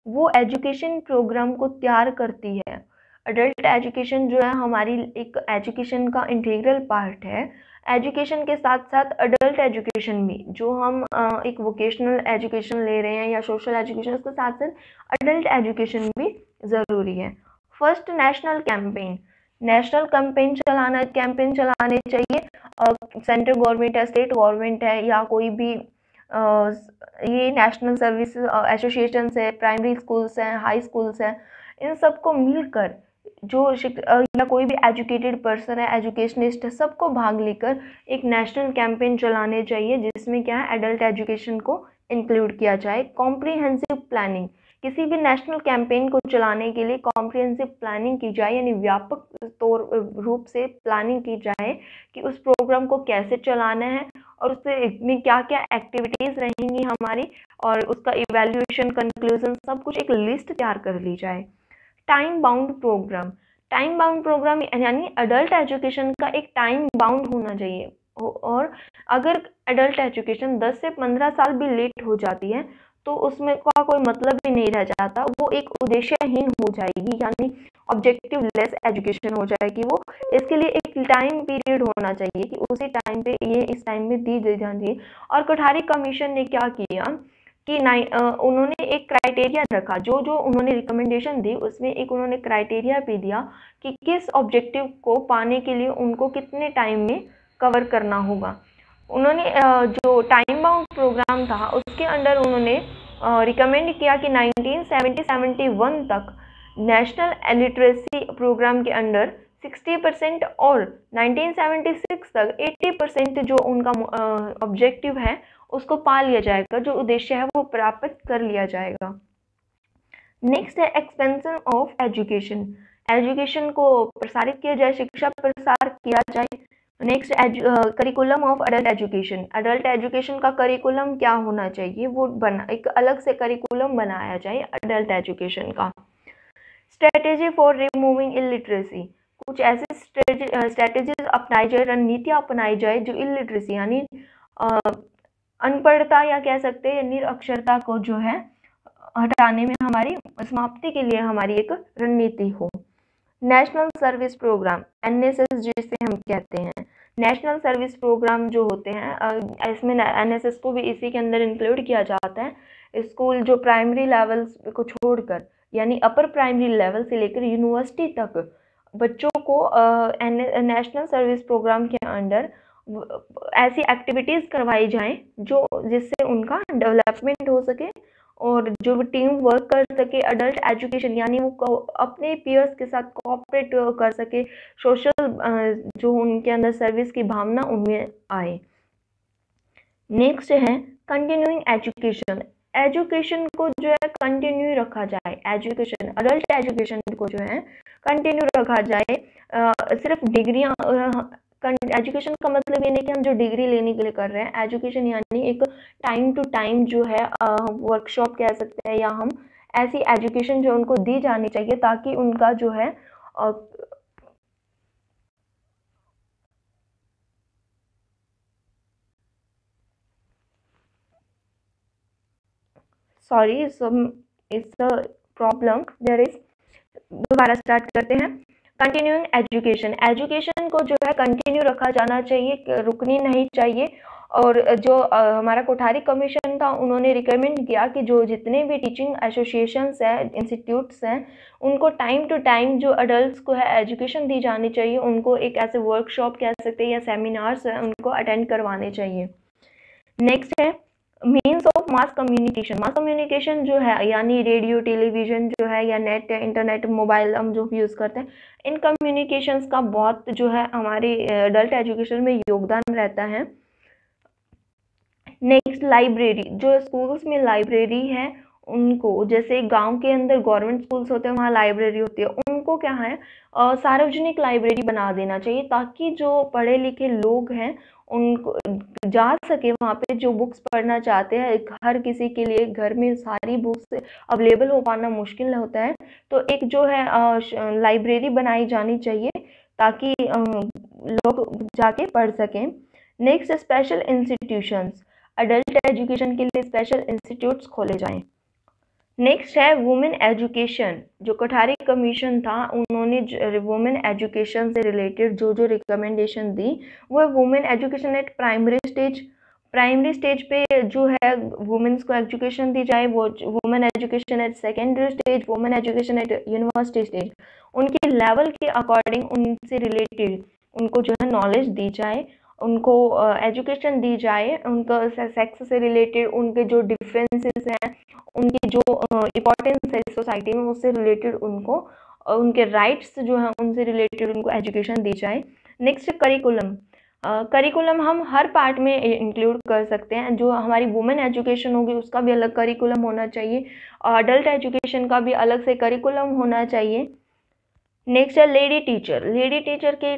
वो एजुकेशन प्रोग्राम को तैयार करती है। एडल्ट एजुकेशन जो है हमारी एक एजुकेशन का इंटीग्रल पार्ट है। एजुकेशन के साथ साथ अडल्ट एजुकेशन भी, जो हम एक वोकेशनल एजुकेशन ले रहे हैं या सोशल एजुकेशन, उसके साथ साथ अडल्ट एजुकेशन भी ज़रूरी है। फर्स्ट, नेशनल कैंपेन चलाने चाहिए। सेंट्रल गवर्नमेंट है, स्टेट गवर्नमेंट है, या कोई भी ये नेशनल सर्विस एसोसिएशंस है, प्राइमरी स्कूल्स हैं, हाई स्कूल्स हैं, इन सबको मिलकर जो या कोई भी एजुकेटेड पर्सन है, एजुकेशनिस्ट है, सबको भाग लेकर एक नेशनल कैंपेन चलाने चाहिए जिसमें क्या है, एडल्ट एजुकेशन को इंक्लूड किया जाए। कॉम्प्रिहेंसिव प्लानिंग, किसी भी नेशनल कैंपेन को चलाने के लिए कॉम्प्रिहेंसिव प्लानिंग की जाए, यानी व्यापक तौर रूप से प्लानिंग की जाए कि उस प्रोग्राम को कैसे चलाना है और उसमें क्या क्या एक्टिविटीज़ रहेंगी हमारी, और उसका इवैल्यूएशन, कंक्लूजन, सब कुछ एक लिस्ट तैयार कर ली जाए। टाइम बाउंड प्रोग्राम यानी अडल्ट एजुकेशन का एक टाइम बाउंड होना चाहिए, और अगर अडल्ट एजुकेशन 10 से 15 साल भी लेट हो जाती है तो उसमें का कोई मतलब ही नहीं रह जाता, वो एक उद्देश्यहीन हो जाएगी, यानी ऑब्जेक्टिव लेस एजुकेशन हो जाएगी वो। इसके लिए एक टाइम पीरियड होना चाहिए कि उसी टाइम पे ये इस टाइम में दी जानी चाहिए। और कोठारी कमीशन ने क्या किया कि उन्होंने एक क्राइटेरिया रखा, जो उन्होंने रिकमेंडेशन दी उसमें एक उन्होंने क्राइटेरिया भी दिया कि किस ऑब्जेक्टिव को पाने के लिए उनको कितने टाइम में कवर करना होगा। उन्होंने जो टाइम बाउंड प्रोग्राम था उसके अंडर उन्होंने रिकमेंड किया कि 1970-71 तक नेशनल लिटरेसी प्रोग्राम के अंडर 60% और 1976 तक 80% जो उनका ऑब्जेक्टिव है उसको पा लिया जाएगा, जो उद्देश्य है वो प्राप्त कर लिया जाएगा। नेक्स्ट है एक्सपेंशन ऑफ एजुकेशन को प्रसारित किया जाए, शिक्षा प्रसार किया जाए। Next, curriculum of adult education का करिकुलम क्या होना चाहिए, वो एक अलग से करिकुलम बनाया जाए अडल्ट एजुकेशन का। स्ट्रेटेजी फॉर रिमूविंग इलिटरेसी, कुछ ऐसे स्ट्रेटेजीज अपनाई जाए, रणनीतियाँ अपनाई जाए जो इलिटरेसी यानी अनपढ़ता या कह सकते हैं निरक्षरता को जो है हटाने में, हमारी समाप्ति के लिए हमारी एक रणनीति हो। नेशनल सर्विस प्रोग्राम, एनएसएस जिसे हम कहते हैं, नेशनल सर्विस प्रोग्राम जो होते हैं, इसमें एनएसएस को भी इसी के अंदर इंक्लूड किया जाता है। स्कूल जो प्राइमरी लेवल को छोड़कर, यानी अपर प्राइमरी लेवल से लेकर यूनिवर्सिटी तक बच्चों को नेशनल सर्विस प्रोग्राम के अंडर ऐसी एक्टिविटीज़ करवाई जाएं जो जिससे उनका डेवलपमेंट हो सके और जो टीम वर्क कर सके, अडल्ट एजुकेशन यानी वो अपने पीयर्स के साथ कोऑपरेट कर सके, सोशल जो उनके अंदर सर्विस की भावना उनमें आए। नेक्स्ट है कंटिन्यूइंग एजुकेशन को जो है कंटिन्यू रखा जाए, अडल्ट एजुकेशन को जो है कंटिन्यू रखा जाए। सिर्फ डिग्रियाँ, एजुकेशन का मतलब ये नहीं कि हम जो डिग्री लेने के लिए कर रहे हैं, एजुकेशन यानी एक टाइम टू टाइम जो है वर्कशॉप कह सकते हैं, या हम ऐसी एजुकेशन जो उनको दी जानी चाहिए ताकि उनका जो है sorry it's problem there is, दोबारा स्टार्ट करते हैं। कंटिन्यूइंग एजुकेशन को जो है कंटिन्यू रखा जाना चाहिए, रुकनी नहीं चाहिए। और जो हमारा कोठारी कमीशन था उन्होंने रिकमेंड किया कि जो जितने भी टीचिंग एसोसिएशंस हैं, इंस्टीट्यूट्स हैं, उनको टाइम टू टाइम जो अडल्ट्स को है एजुकेशन दी जानी चाहिए, उनको एक ऐसे वर्कशॉप कह सकते हैं या सेमिनार्स हैं उनको अटेंड करवाने चाहिए। नेक्स्ट है मीन्स ऑफ मास कम्युनिकेशन जो है, यानी रेडियो, टेलीविज़न जो है, या नेट, इंटरनेट, मोबाइल हम जो यूज़ करते हैं, इन कम्युनिकेशंस का बहुत जो है हमारी अडल्ट एजुकेशन में योगदान रहता है। नेक्स्ट, लाइब्रेरी, जो स्कूल्स में लाइब्रेरी है उनको, जैसे गांव के अंदर गवर्नमेंट स्कूल्स होते हैं वहाँ लाइब्रेरी होती है, उनको क्या है सार्वजनिक लाइब्रेरी बना देना चाहिए ताकि जो पढ़े लिखे लोग हैं उनको जा सके वहाँ पे, जो बुक्स पढ़ना चाहते हैं। हर किसी के लिए घर में सारी बुक्स अवेलेबल हो पाना मुश्किल होता है, तो एक जो है लाइब्रेरी बनाई जानी चाहिए ताकि लोग जाके पढ़ सकें। Next special institutions, adult education के लिए स्पेशल इंस्टीट्यूट्स खोले जाएं। नेक्स्ट है वुमेन एजुकेशन। जो कोठारी कमीशन था उन्होंने वुमेन एजुकेशन से रिलेटेड जो जो रिकमेंडेशन दी वो women education at primary stage पे जो है वुमेन्स को एजुकेशन दी जाए, वो women education at secondary stage, women education at university stage, उनके लेवल के अकॉर्डिंग उनसे रिलेटेड उनको जो है नॉलेज दी जाए, उनको एजुकेशन दी जाए, उनको सेक्स से रिलेटेड उनके जो डिफरेंसेस हैं, उनकी जो इम्पोर्टेंस है सोसाइटी में उससे रिलेटेड उनको उनके राइट्स जो हैं उनसे रिलेटेड उनको एजुकेशन दी जाए। Next curriculum. करिकुलम हम हर पार्ट में इंक्लूड कर सकते हैं। जो हमारी वुमेन एजुकेशन होगी उसका भी अलग करिकुलम होना चाहिए, अडल्ट एजुकेशन का भी अलग से करिकुलम होना चाहिए। नेक्स्ट है लेडी टीचर। लेडी टीचर के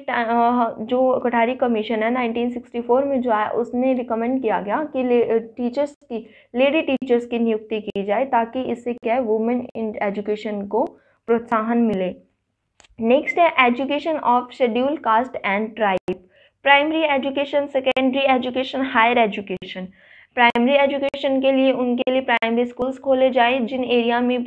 जो कोठारी कमीशन है 1964 में जो है उसमें रिकमेंड किया गया कि लेडी टीचर्स की नियुक्ति की जाए ताकि इससे क्या है वुमेन इन एजुकेशन को प्रोत्साहन मिले। नेक्स्ट है education of schedule caste and tribe. Primary education, secondary education, higher education. Primary education के लिए उनके लिए प्राइमरी स्कूल्स खोले जाए जिन एरिया में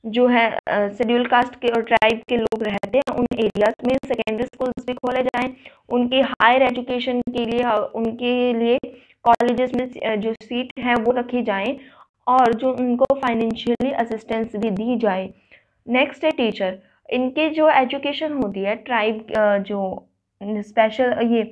जो है शेड्यूल कास्ट के और ट्राइब के लोग रहते हैं उन एरियाज में सेकेंडरी स्कूल्स भी खोले जाएं। उनकी हायर एजुकेशन के लिए उनके लिए कॉलेजेस में जो सीट है वो रखी जाएं और जो उनको फाइनेंशियली असिस्टेंस भी दी जाए। नेक्स्ट है टीचर। इनके जो एजुकेशन होती है ट्राइब जो स्पेशल ये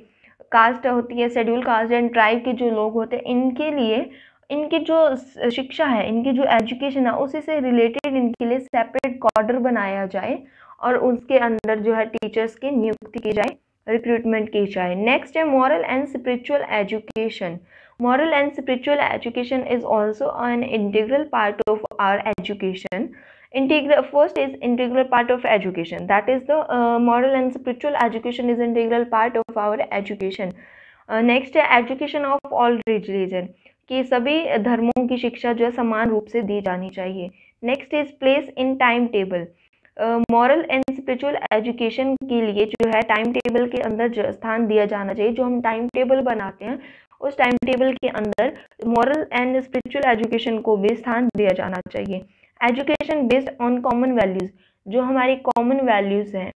कास्ट होती है, शेड्यूल कास्ट एंड ट्राइब के जो लोग होते हैं इनके लिए इनकी जो शिक्षा है, इनकी जो एजुकेशन है उसी से रिलेटेड इनके लिए सेपरेट क्वार्टर बनाया जाए और उसके अंदर जो है टीचर्स की नियुक्ति की जाए, रिक्रूटमेंट की जाए। नेक्स्ट है moral and spiritual education. Moral and spiritual education is also an integral part of our education. First is integral part of education, that is the moral and spiritual education is integral part of our education. Next है education of all religion, कि सभी धर्मों की शिक्षा जो है समान रूप से दी जानी चाहिए. Next is place in time table. Moral and spiritual education के लिए जो है टाइम टेबल के अंदर स्थान दिया जाना चाहिए. जो हम टाइम टेबल बनाते हैं उस टाइम टेबल के अंदर मॉरल एंड स्पिरिचुअल एजुकेशन को भी स्थान दिया जाना चाहिए. Education based on common values, जो हमारी कॉमन वैल्यूज़ हैं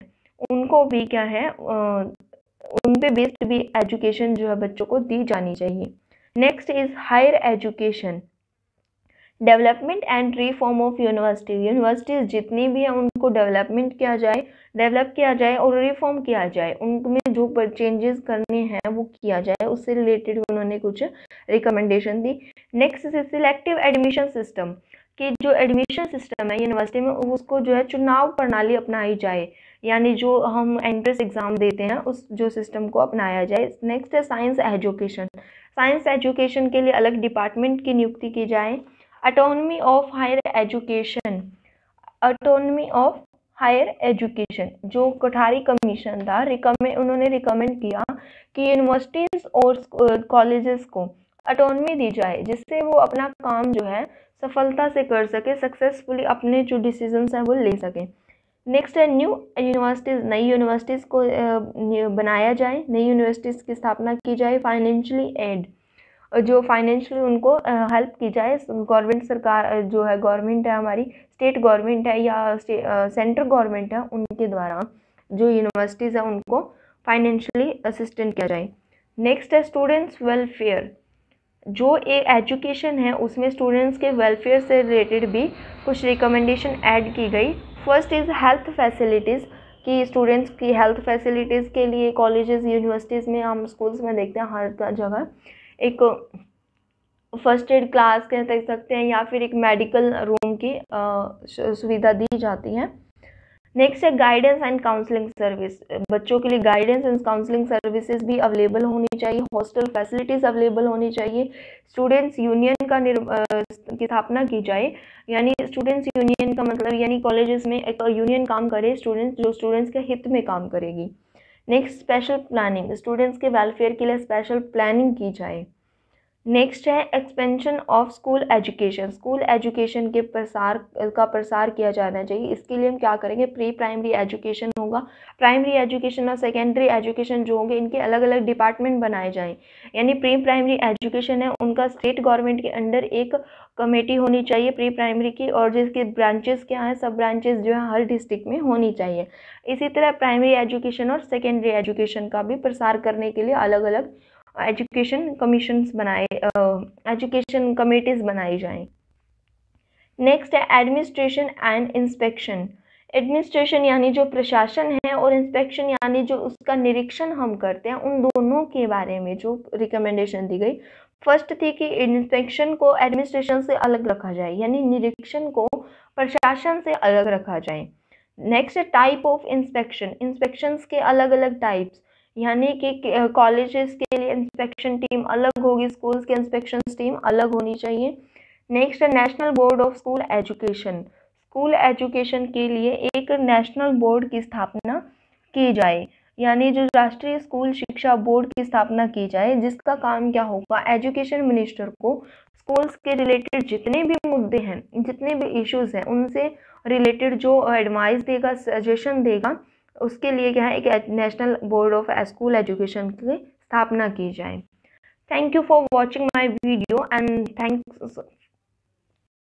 उनको भी क्या है उन पे बेस्ड भी एजुकेशन जो है बच्चों को दी जानी चाहिए. Next is higher education. Development and reform of university. Universities जितनी भी हैं उनको डेवलप किया जाए और रिफॉर्म किया जाए. उनमें जो चेंजेस करने हैं वो किया जाए, उससे रिलेटेड उन्होंने कुछ recommendation the. Next is selective admission system, कि जो एडमिशन सिस्टम है यूनिवर्सिटी में उसको जो है चुनाव प्रणाली अपनाई जाए, यानी जो हम एंट्रेंस एग्ज़ाम देते हैं उस जो सिस्टम को अपनाया जाए. नेक्स्ट है साइंस एजुकेशन. साइंस एजुकेशन के लिए अलग डिपार्टमेंट की नियुक्ति की जाए. Autonomy of higher education. Autonomy of higher education जो कोठारी कमीशन था उन्होंने रिकमेंड किया कि यूनिवर्सिटीज़ और कॉलेजेस को ऑटोनॉमी दी जाए जिससे वो अपना काम जो है सफलता से कर सके, सक्सेसफुली अपने जो डिसीजंस हैं वो ले सकें. नेक्स्ट है न्यू यूनिवर्सिटीज़. नई यूनिवर्सिटीज़ को बनाया जाए, नई यूनिवर्सिटीज़ की स्थापना की जाए. फाइनेंशियली एड, जो फाइनेंशियली उनको हेल्प की जाए. गवर्नमेंट सरकार जो है गवर्नमेंट है हमारी, स्टेट गवर्नमेंट है या सेंट्रल गवर्नमेंट है, उनके द्वारा जो यूनिवर्सिटीज़ है उनको फाइनेंशियली असिस्टेंट किया जाए. नेक्स्ट है स्टूडेंट्स वेलफेयर. जो एक एजुकेशन है उसमें स्टूडेंट्स के वेलफेयर से रिलेटेड भी कुछ रिकमेंडेशन ऐड की गई. फर्स्ट इज़ हेल्थ फैसिलिटीज़, कि स्टूडेंट्स की हेल्थ फैसिलिटीज़ के लिए कॉलेजेस यूनिवर्सिटीज़ में हम स्कूल्स में देखते हैं हर जगह एक फर्स्ट एड क्लास कह सकते हैं या फिर एक मेडिकल रूम की सुविधा दी जाती है. नेक्स्ट है गाइडेंस एंड काउंसलिंग सर्विस. बच्चों के लिए गाइडेंस एंड काउंसलिंग सर्विसेज भी अवेलेबल होनी चाहिए. हॉस्टल फैसिलिटीज़ अवेलेबल होनी चाहिए. स्टूडेंट्स यूनियन की स्थापना की जाए, यानी स्टूडेंट्स यूनियन का मतलब यानी कॉलेजेस में एक यूनियन काम करे जो स्टूडेंट्स के हित में काम करेगी. Next special planning. स्टूडेंट्स के वेलफेयर के लिए स्पेशल प्लानिंग की जाए. नेक्स्ट है expansion of school education. School education के प्रसार किया जाना चाहिए। इसके लिए हम क्या करेंगे, प्री प्राइमरी एजुकेशन होगा, प्राइमरी एजुकेशन और सेकेंडरी एजुकेशन जो होंगे इनके अलग अलग डिपार्टमेंट बनाए जाएं। यानी प्री प्राइमरी एजुकेशन है उनका स्टेट गवर्नमेंट के अंडर एक कमेटी होनी चाहिए प्री प्राइमरी की, और जिसके ब्रांचेस क्या हैं, सब ब्रांचेस जो है हर डिस्ट्रिक्ट में होनी चाहिए। इसी तरह प्राइमरी एजुकेशन और सेकेंडरी एजुकेशन का भी प्रसार करने के लिए अलग अलग एजुकेशन कमेटीज बनाई जाएं। नेक्स्ट है एडमिनिस्ट्रेशन एंड इंस्पेक्शन। एडमिनिस्ट्रेशन यानी जो प्रशासन है, और इंस्पेक्शन यानी जो उसका निरीक्षण हम करते हैं, उन दोनों के बारे में जो रिकमेंडेशन दी गई। फर्स्ट थी कि इंस्पेक्शन को एडमिनिस्ट्रेशन से अलग रखा जाए, यानी निरीक्षण को प्रशासन से अलग रखा जाए। Next type of inspection, inspections के अलग अलग टाइप्स, यानी कि कॉलेजेस के लिए इंस्पेक्शन टीम अलग होगी, स्कूल्स के इंस्पेक्शन टीम अलग होनी चाहिए। नेक्स्ट है national board of school education. School education के लिए एक नेशनल बोर्ड की स्थापना की जाए, यानी जो राष्ट्रीय स्कूल शिक्षा बोर्ड की स्थापना की जाए, जिसका काम क्या होगा, एजुकेशन मिनिस्टर को स्कूल्स के रिलेटेड जितने भी मुद्दे हैं, जितने भी इश्यूज हैं, उनसे रिलेटेड जो एडवाइस देगा, सजेशन देगा, उसके लिए क्या है, एक national board of school education की स्थापना की जाए। Thank you for watching my video and thanks